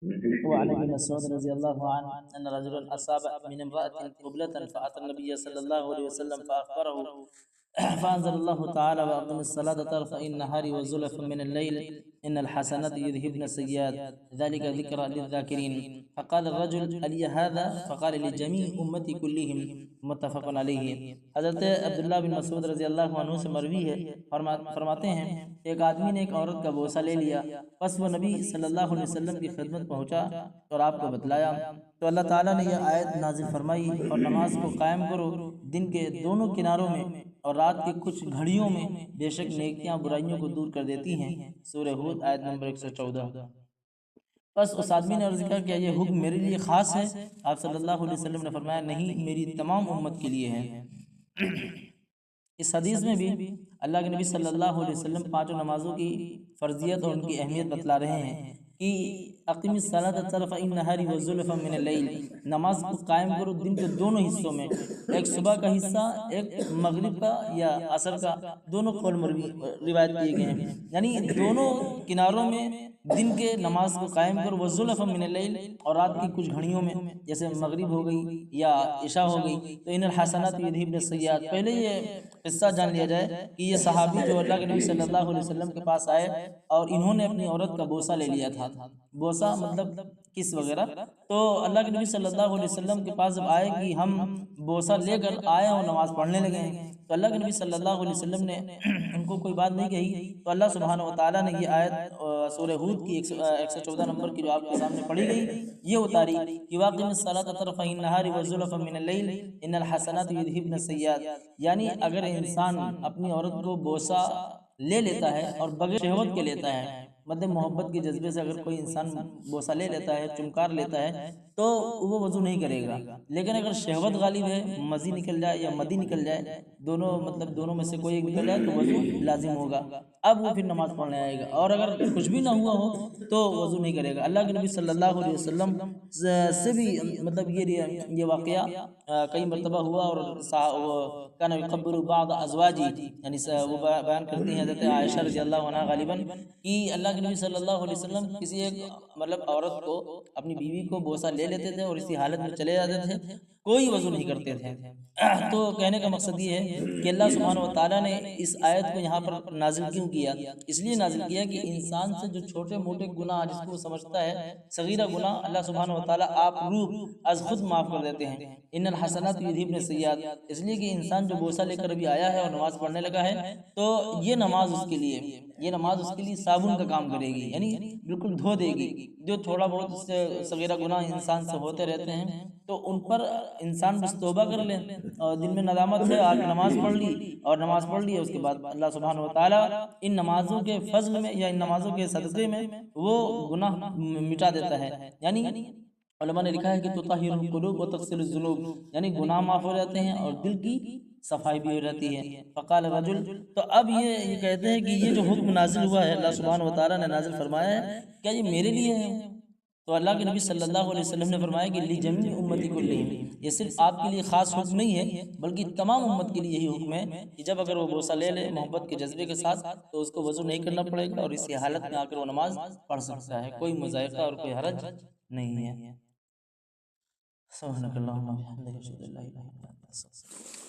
وعن ابن مسعود رضی اللہ عنہ ان رجلا اصاب من امرأة قبلة فأتى النبي صلى الله عليه وسلم فأخبره فأنزل الله تعالى وأقم الصلاة طرفي النهار وزلفا من الليل إن الحسنات يذهبن السيئات ذلك ذكرى للذاكرين فقال الرجل ألي هذا فقال لجميع أمتي كلهم متفق علیہ۔ حضرت عبداللہ بن مسعود رضی اللہ عنہ سے مروی ہے، فرماتے ہیں ایک آدمی نے ایک عورت کا بوسہ لے لیا، پس وہ نبی صلی اللہ علیہ وسلم کی خدمت پہنچا اور آپ کو بتلایا تو اللہ تعالیٰ نے یہ آیت نازل فرمائی اور نماز کو قائم کرو دن کے دونوں کناروں میں اور رات کی کچھ گھڑیوں میں، بے شک نیکیاں برائیوں کو دور کر دیتی ہیں۔ سورہ ہود آیت نمبر 114۔ بس اس آدمی نے عرض کیا کہ یہ حکم میرے لیے خاص ہے؟ آپ صلی اللہ علیہ وسلم نے فرمایا نہیں، میری تمام امت کے لیے ہے۔ اس حدیث میں بھی اللہ کے نبی صلی اللہ علیہ وسلم پانچوں نمازوں کی فرضیت اور ان کی اہمیت بتلا رہے ہیں کہ اقیم الصلاۃ طرفی النہار وزلفا من اللیل، نماز کو قائم کرو دن کے دونوں حصوں میں، ایک صبح کا حصہ ایک مغرب کا یا عصر کا، دونوں قول مروی روایت کیے گئے ہیں، یعنی دونوں کناروں میں دن کے نماز کو قائم کرو وزلفا من اللیل، اور رات کی کچھ گھڑیوں میں جیسے مغرب ہو گئی یا عشاء ہو گئی تو ان الحسنات یذہبن السیئات۔ پہلے یہ قصہ جان لیا جائے کہ یہ صحابی جو اللہ کے نبی صلی اللہ علیہ وسلم کے پاس آئے اور انہوں نے اپنی عورت کا بوسہ لے لیا تھا، بوسہ مطلب کس وغیرہ، تو اللہ کے نبی صلی اللہ علیہ وسلم کے پاس جب آئے کہ ہم بوسہ لے کر آئے اور نماز پڑھنے لگے ہیں تو اللہ کے نبی صلی اللہ علیہ وسلم نے ان کو کوئی بات نہیں کہی تو اللہ سبحانہ وتعالیٰ نے یہ آیت سورہ ہود کی 114 نمبر کی جو آپ کے سامنے پڑھی گئی یہ اتاری کہ واقم الصلاۃ طرفی النہار وزلفا من اللیل ان الحسنات یذہبن السیئات، یعنی اگر انسان اپنی عورت کو بوسہ لے لیتا ہے اور بغیر شہوت کے لیتا ہے، مطلب محبت کے جذبے سے اگر کوئی انسان بوسہ لے لیتا ہے، چمکار لیتا ہے تو وہ وضو نہیں کرے گا، لیکن اگر شہوت غالب ہے، مزی نکل جائے یا مدی نکل جائے، دونوں میں سے کوئی ایک نکل جائے تو وضو لازم ہوگا، اب وہ پھر نماز پڑھنے آئے گا، اور اگر کچھ بھی نہ ہوا ہو تو وضو نہیں کرے گا۔ اللہ کے نبی صلی اللہ علیہ وسلم سے بھی مطلب یہ واقعہ کئی مرتبہ ہوا، اور کان یقبل بعض ازواجی، یعنی وہ بیان کرتی ہیں حضرت عائشہ رضی اللہ عنہ غالباً کہ اللہ کے نبی صلی اللہ علیہ وسلم کسی ایک مطلب عورت کو، اپنی بیوی کو بوسہ لے لیتے تھے اور اسی حالت میں چلے جاتے تھے، کوئی وضو نہیں کرتے تھے۔ تو کہنے کا مقصد یہ ہے کہ اللہ سبحانہ وتعالیٰ نے اس آیت کو یہاں پر نازل کیوں کیا؟ اس لیے نازل کیا کہ انسان سے جو چھوٹے موٹے گناہ جس کو وہ سمجھتا ہے صغیرہ گناہ، اللہ سبحانہ وتعالیٰ آپ روح از خود معاف کر دیتے ہیں۔ ان الحسنات یذہبن السیئات، اس لیے کہ انسان جو بوسہ لے کر ابھی آیا ہے اور نماز پڑھنے لگا ہے تو یہ نماز اس کے لیے صابن کا کام کرے گی، یعنی بالکل دھو دے گی۔ جو تھوڑا بہت صغیرہ گناہ انسان سے ہوتے رہتے ہیں تو ان پر انسان بس توبہ کر لے، اور دل میں ندامت ہے، آج نماز پڑھ لی اس کے بعد اللہ سبحانہ وتعالیٰ ان نمازوں کے فضل میں یا ان نمازوں کے صدقے میں وہ گناہ مٹا دیتا ہے۔ یعنی علماء نے لکھا ہے کہ تطہر القلوب وتغسل الذنوب، یعنی گناہ معاف ہو جاتے ہیں اور دل کی صفائی بھی ہو جاتی ہے۔ فقال رجل، تو اب یہ کہتے ہیں کہ یہ جو حکم نازل ہوا ہے اللہ سبحانہ وتعالیٰ نے نازل فرمایا ہے، کیا یہ میرے لیے ہے؟ تو اللہ کے نبی صلی اللہ علیہ وسلم نے فرمایا کہ لجمیع امتی کلہم، یہ صرف آپ کے لیے خاص حکم نہیں ہے بلکہ تمام امت کے لیے یہی حکم ہے کہ جب اگر وہ بوسہ لے لے محبت کے جذبے کے ساتھ تو اس کو وضو نہیں کرنا پڑے گا، اور اسی حالت میں آ کر وہ نماز پڑھ سکتا ہے، کوئی مضائقہ اور کوئی حرج نہیں ہے۔ سبحانک اللہم و بحمدک، اشہد ان لا الہ الا انت، استغفرک۔